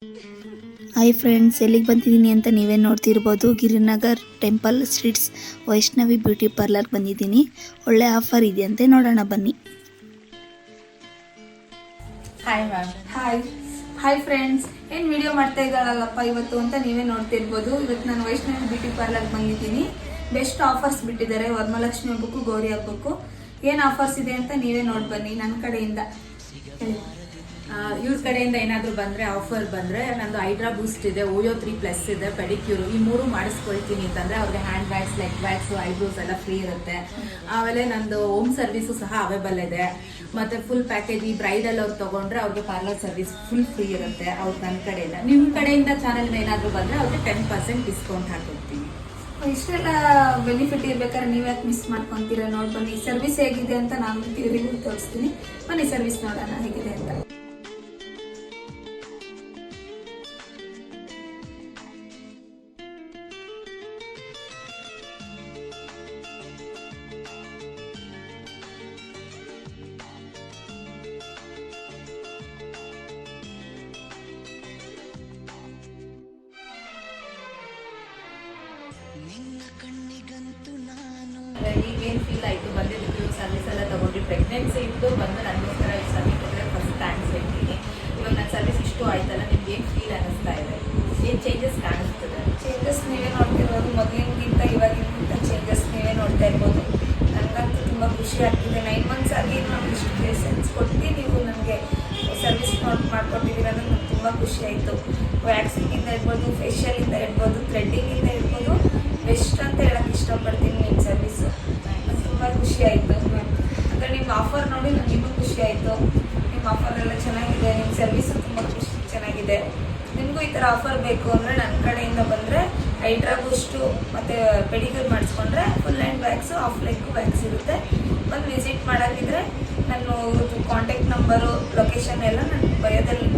Hi friends, ಎಲ್ಲಿಗೆ ಬಂದಿದ್ದೀನಿ ಅಂತ ನೀವೇ ನೋಡ್ತಿರ್ಬೋದು. Girinagar temple streets Vaishnavi beauty parlour ಬಂದಿದ್ದೀನಿ. ಒಳ್ಳೆ ಆಫರ್ ಇದೆಯಂತೆ, ನೋಡೋಣ ಬನ್ನಿ. Hi ma'am. ಹಾಯ್ ಫ್ರೆಂಡ್ಸ್, ಏನು ವಿಡಿಯೋ ಮಾಡ್ತಾ ಇದ್ದಾಳಲ್ಲಪ್ಪ ಇವತ್ತು ಅಂತ ನೀವೇ ನೋಡ್ತಿರ್ಬೋದು. ಇವತ್ತು ನಾನು ವೈಷ್ಣವಿ ಬ್ಯೂಟಿ ಪಾರ್ಲರ್ ಬಂದಿದ್ದೀನಿ. ಬೆಸ್ಟ್ ಆಫರ್ಸ್ ಬಿಟ್ಟಿದ್ದಾರೆ ವರಮಹಾಲಕ್ಷ್ಮಿ ಹಬ್ಬಕ್ಕೂ ಗೌರಿ ಹಬ್ಬಕ್ಕೂ. ಏನು ಆಫರ್ಸ್ ಇದೆ ಅಂತ ನೀವೇ ನೋಡಿ ಬನ್ನಿ ನನ್ನ ಕಡೆಯಿಂದ. ಇವ್ರ ಕಡೆಯಿಂದ ಏನಾದರೂ ಬಂದರೆ ಆಫರ್ ಬಂದರೆ ನಂದು ಹೈಡ್ರಾ ಬೂಸ್ಟ್ ಇದೆ, ಓಯೋ 3+ ಇದೆ, ಪೆಡಿಕ್ಯೂರು ಈ ಮೂರು ಮಾಡಿಸ್ಕೊಳ್ತೀನಿ ಅಂತಂದರೆ ಅವ್ರಿಗೆ hand wax, leg wax, eyebrows ಎಲ್ಲ ಫ್ರೀ ಇರುತ್ತೆ. ಆಮೇಲೆ ನಂದು ಹೋಮ್ ಸರ್ವಿಸು ಸಹ ಅವೈಬಲ್ ಇದೆ. ಮತ್ತು ಫುಲ್ ಪ್ಯಾಕೇಜ್ ಈ ಬ್ರೈಡಲ್ ಅವ್ರು ತೊಗೊಂಡ್ರೆ ಅವ್ರಿಗೆ ಪಾರ್ಲರ್ ಸರ್ವಿಸ್ ಫುಲ್ ಫ್ರೀ ಇರುತ್ತೆ. ಅವ್ರು ನನ್ನ ಕಡೆಯಿಂದ, ನಿಮ್ಮ ಕಡೆಯಿಂದ ಚಾನಲ್ ಏನಾದರೂ ಬಂದರೆ ಅವ್ರಿಗೆ 10% ಡಿಸ್ಕೌಂಟ್ ಹಾಕೊಡ್ತೀನಿ. ಇಷ್ಟೆಲ್ಲ ಬೆನಿಫಿಟ್ ಇರ್ಬೇಕಾದ್ರೆ ನೀವು ಯಾಕೆ ಮಿಸ್ ಮಾಡ್ಕೊತೀರಾ? ನೋಡಿ ಬನ್ನಿ, ಸರ್ವಿಸ್ ಹೇಗಿದೆ ಅಂತ ನಾನು ರಿವ್ಯೂ ತೋರಿಸ್ತೀನಿ. ಬನ್ನಿ ಸರ್ವಿಸ್ ನೋಡೋಣ ಹೇಗಿದೆ ಅಂತ. ಈಗೇನು ಫೀಲ್ ಆಯಿತು ಬಂದಿದ್ದಕ್ಕೆ ಸರ್ವಿಸ್ ಎಲ್ಲ ತೊಗೊಂಡ್ರಿ, ಪ್ರೆಗ್ನೆನ್ಸಿ ಇದ್ದು ಬಂದು ನನಗೋಸ್ಕರ ಈ ಸರ್ವಿಸ್ ಕೊಟ್ಟರೆ ಫಸ್ಟ್ ಥ್ಯಾಂಕ್ಸ್ ಹೇಳ್ತೀನಿ. ಇವಾಗ ನನ್ನ ಸರ್ವಿಸ್ ಇಷ್ಟು ಆಯ್ತಲ್ಲ, ನಿಮ್ಗೆ ಏನು ಫೀಲ್ ಅನ್ನಿಸ್ತಾ ಇದೆ? ಏನು ಚೇಂಜಸ್ ಕಾಣಿಸ್ತದೆ? ಚೇಂಜಸ್ ನೀವೇ ನೋಡ್ತಿರ್ಬೋದು. ಮೊದಲಿನಗಿಂತ ಇವಾಗಿನಗಿಂತ ಚೇಂಜಸ್ ನೀವೇ ನೋಡ್ತಾ ಇರ್ಬೋದು. ನನಗಂತೂ ತುಂಬ ಖುಷಿ ಆಗ್ತಿದೆ. 9 months ಆಗಿ ನಾನು ಇಷ್ಟು ಪೇಷನ್ಸ್ ಕೊಟ್ಟು ನೀವು ನನಗೆ ಸರ್ವಿಸ್ ಮಾಡಿಕೊಟ್ಟಿದ್ದೀರ ಅನ್ನೋದು ನನಗೆ ತುಂಬ ಖುಷಿ ಆಯಿತು. ವ್ಯಾಕ್ಸಿಂಗಿಂದ ಇರ್ಬೋದು, ಫೇಶಿಯಲಿಂದ ಇರ್ಬೋದು, ಥ್ರೆಡ್ಡಿಂಗಿಂದ ಇರ್ಬೋದು, ಬೆಸ್ಟ್ ಅಂತ ಹೇಳೋಕ್ಕೆ ಇಷ್ಟಪಡ್ತೀನಿ. ನಿಮ್ಮ ಸರ್ವಿಸು ನನಗೆ ತುಂಬ ಖುಷಿ ಆಯಿತು. ಅಂದರೆ ನಿಮ್ಮ ಆಫರ್ ನೋಡಿ ನನಗೆ ಇನ್ನೂ ಖುಷಿ ಆಯಿತು. ನಿಮ್ಮ ಆಫರ್ ಎಲ್ಲ ಚೆನ್ನಾಗಿದೆ, ನಿಮ್ಮ ಸರ್ವಿಸು ತುಂಬ ಚೆನ್ನಾಗಿದೆ. ನಿಮಗೂ ಈ ಥರ ಆಫರ್ ಬೇಕು ಅಂದರೆ ನನ್ನ ಕಡೆಯಿಂದ ಬಂದರೆ ಹೈಡ್ರಾ ಬೂಸ್ಟು ಮತ್ತು ಪೆಡಿಕ್ಯೂರ್ ಮಾಡಿಸ್ಕೊಂಡ್ರೆ full and wax, half leg wax ಇರುತ್ತೆ. ಬಂದು ವಿಸಿಟ್ ಮಾಡೋಕ್ಕಿದ್ರೆ ನಾನು ಕಾಂಟ್ಯಾಕ್ಟ್ ನಂಬರು, ಲೊಕೇಶನ್ ಎಲ್ಲ ನಾನು ಬಯೋದಲ್ಲಿ